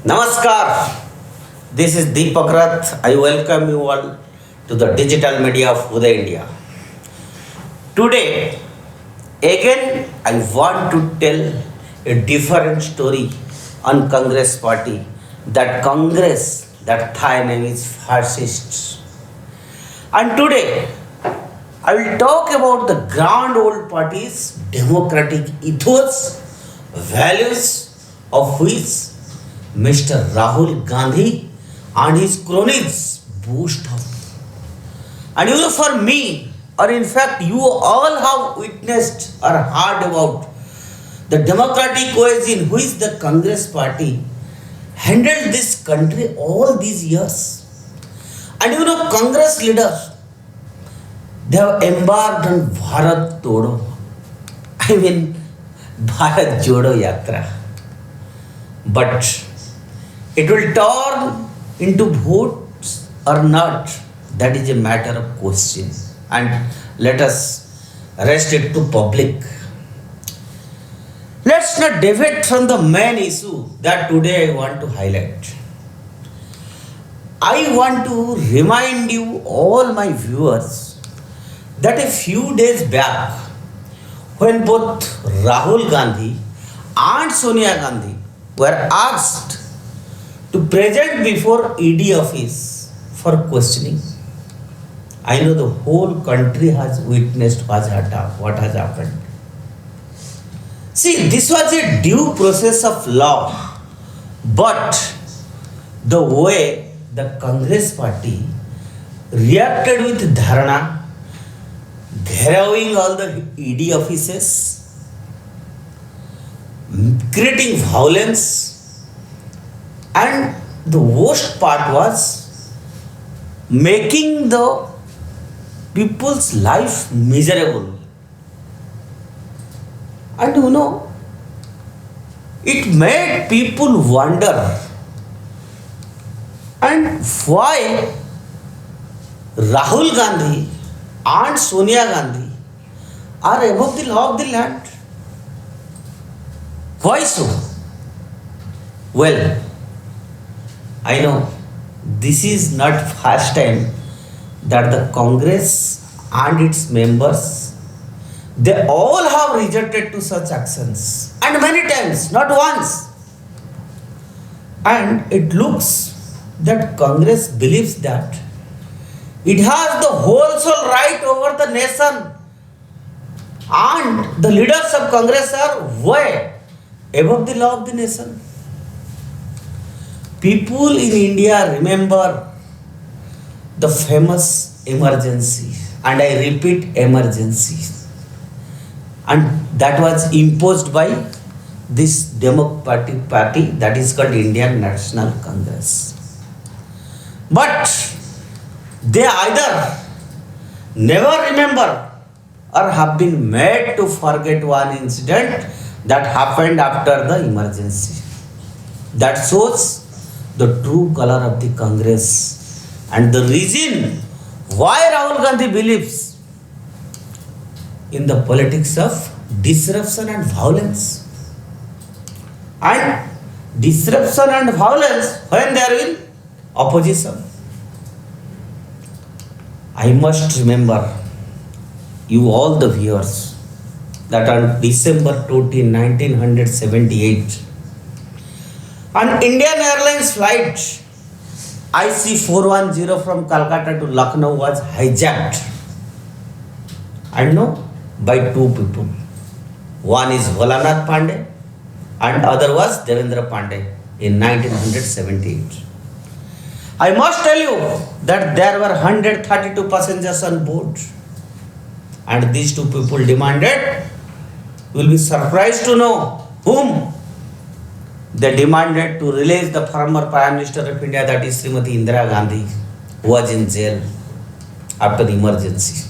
Namaskar. This is Deepak Rath. I welcome you all to the digital media of Uday India. Today, again, I want to tell a different story on Congress party. That Congress, that Thai name is fascist. And today, I will talk about the grand old party's democratic ethos, values of which Mr. Rahul Gandhi and his cronies boast of. And for me, or in fact, you all have witnessed or heard about the democratic ways in which the Congress party handled this country all these years. And Congress leaders, they have embarked on Bharat Todo. I mean, Bharat Jodo Yatra. But it will turn into votes or not. That is a matter of question. And let us rest it to public. Let's not deviate from the main issue that today I want to highlight. I want to remind you, all my viewers, that a few days back, when both Rahul Gandhi and Sonia Gandhi were asked to present before ED office for questioning, I know the whole country has witnessed what has happened. See, this was a due process of law, but the way the Congress party reacted with dharna, gharaving all the ED offices, creating violence, and the worst part was making the people's life miserable. And it made people wonder, and why Rahul Gandhi and Sonia Gandhi are above the law of the land. Why so? Well, I know this is not first time that the Congress and its members, they all have rejected to such actions, and many times, not once. And it looks that Congress believes that it has the whole soul right over the nation, and the leaders of Congress are way above the law of the nation. People in India remember the famous emergency, and I repeat, emergency, and that was imposed by this Democratic Party that is called Indian National Congress. But they either never remember or have been made to forget one incident that happened after the emergency. That shows the true color of the Congress and the reason why Rahul Gandhi believes in the politics of disruption and violence. And disruption and violence when they are in opposition. I must remember you all the viewers that on December 14, 1978, an Indian Airlines flight IC410 from Calcutta to Lucknow was hijacked. I know by two people. One is Bholanath Pandey and other was Devendra Pandey in 1978. I must tell you that there were 132 passengers on board, and these two people demanded, you will be surprised to know whom. They demanded to release the former Prime Minister of India, that is Srimati Indira Gandhi, who was in jail after the emergency.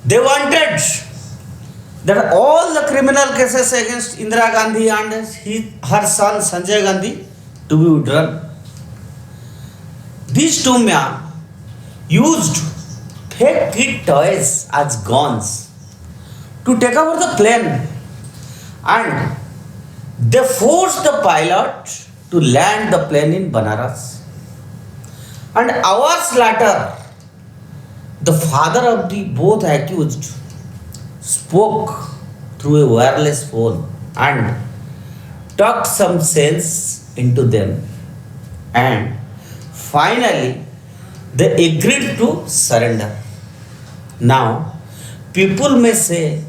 They wanted that all the criminal cases against Indira Gandhi and her son Sanjay Gandhi to be withdrawn. These two men used fake kid toys as guns to take over the plane, and They forced the pilot to land the plane in Banaras. And hours later, the father of the both accused spoke through a wireless phone and talked some sense into them. And finally, they agreed to surrender. Now, people may say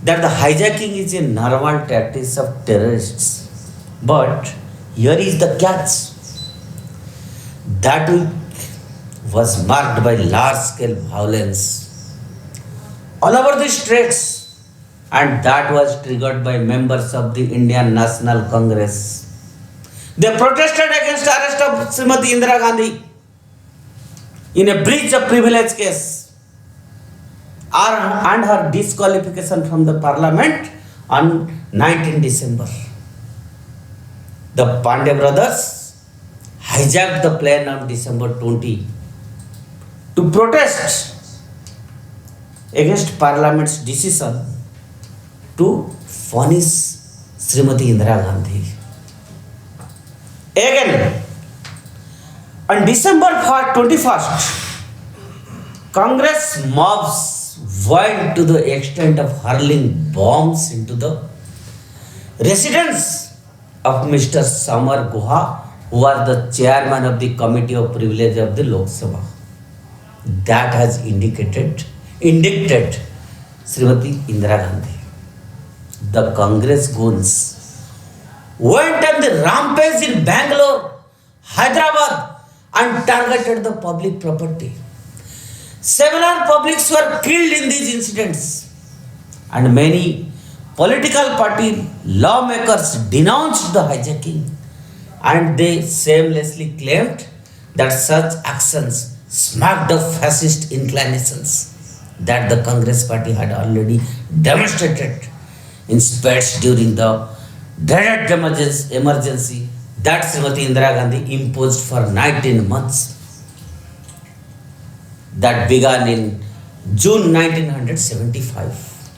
that the hijacking is a normal tactic of terrorists. But here is the catch. That week was marked by large-scale violence all over the streets, and that was triggered by members of the Indian National Congress. They protested against the arrest of Srimati Indira Gandhi in a breach of privilege case and her disqualification from the parliament on 19 December. The Pandey brothers hijacked the plane on December 20 to protest against parliament's decision to punish Srimati Indira Gandhi. Again, on December 21st, Congress mobs went to the extent of hurling bombs into the residence of Mr. Samar Guha, who was the chairman of the Committee of Privilege of the Lok Sabha. That has indicted Srimati Indira Gandhi. The Congress goons went on the rampage in Bangalore, Hyderabad, and targeted the public property. Several publics were killed in these incidents, and many political party lawmakers denounced the hijacking, and they shamelessly claimed that such actions smacked of fascist inclinations that the Congress party had already demonstrated in spades during the dreaded emergency that Srimati Indira Gandhi imposed for 19 months that began in June 1975.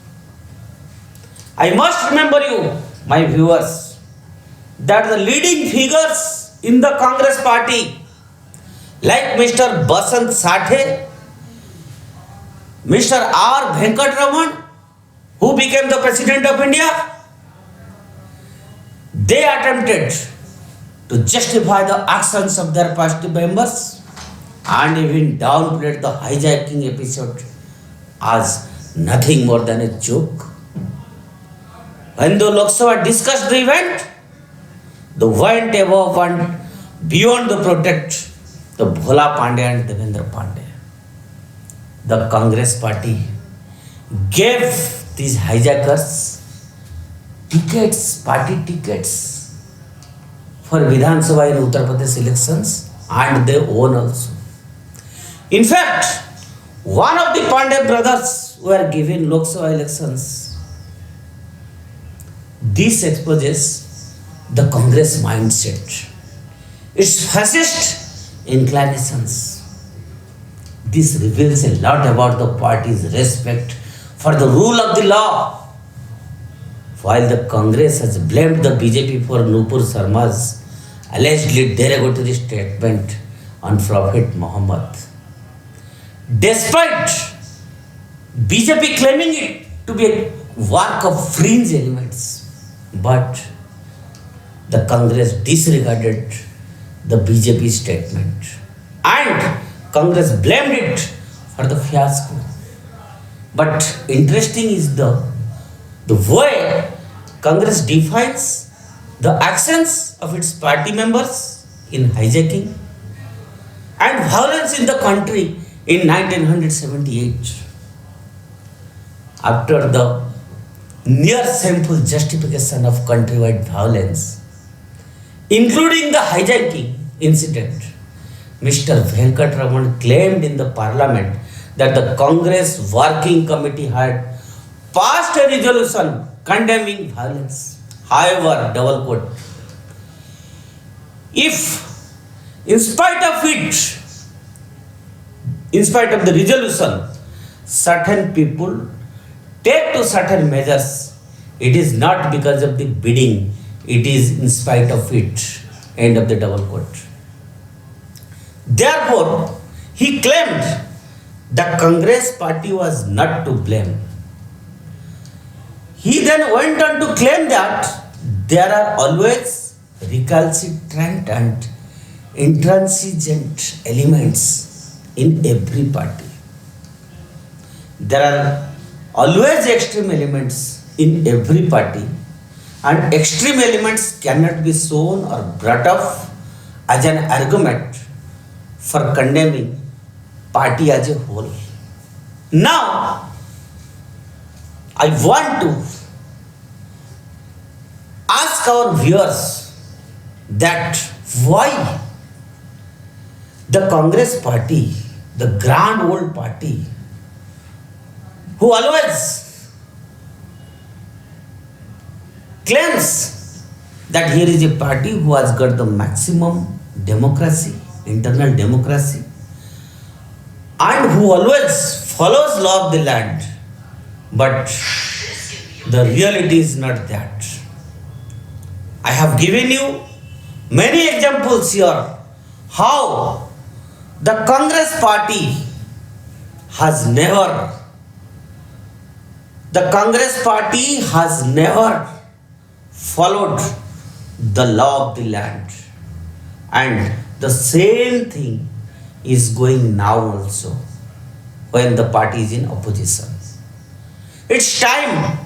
I must remember you, my viewers, that the leading figures in the Congress party like Mr. Basant Sathe, Mr. R. Venkatraman, who became the President of India, they attempted to justify the actions of their party members and even downplayed the hijacking episode as nothing more than a joke. When the Lok Sabha discussed the event, they went above and beyond to protect the Bhola Pandey and Devendra Pandey. The Congress party gave these hijackers tickets, party tickets for Vidhan Sabha in Uttar Pradesh elections, and they won also. In fact, one of the Pandey brothers were given Lok Sabha elections. This exposes the Congress mindset, its fascist inclinations. This reveals a lot about the party's respect for the rule of the law. While the Congress has blamed the BJP for Nupur Sharma's allegedly derogatory statement on Prophet Muhammad, despite BJP claiming it to be a work of fringe elements, but the Congress disregarded the BJP statement and Congress blamed it for the fiasco. But interesting is the way Congress defines the actions of its party members in hijacking and violence in the country in 1978. After the near shameful justification of countrywide violence, including the hijacking incident, Mr. Venkatraman claimed in the parliament that the Congress working committee had passed a resolution condemning violence. However, double quote, if in spite of the resolution, certain people take to certain measures, it is not because of the bidding, it is in spite of it. End of the double quote. Therefore, he claimed the Congress party was not to blame. He then went on to claim that there are always recalcitrant and intransigent elements in every party. There are always extreme elements in every party, and extreme elements cannot be shown or brought up as an argument for condemning party as a whole. Now, I want to ask our viewers that why the Congress party, the grand old party, who always claims that here is a party who has got the maximum democracy, internal democracy, and who always follows law of the land, but the reality is not that. I have given you many examples here how the Congress party has never followed the law of the land, and the same thing is going now also when the party is in opposition. It's time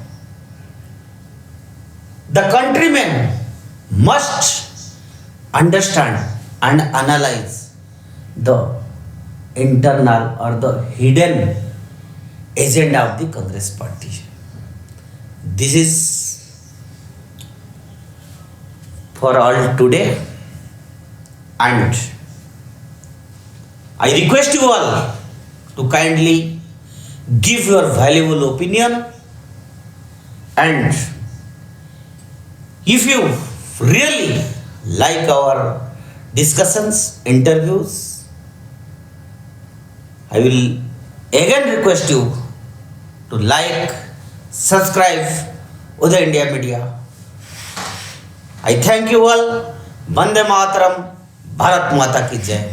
the countrymen must understand and analyze the internal or the hidden agenda of the Congress party. This is for all today, and I request you all to kindly give your valuable opinion, and if you really like our discussions, interviews, I will again request you to like, subscribe Uday India Media. I thank you all. Vande Mataram. Bharat Mata ki Jai.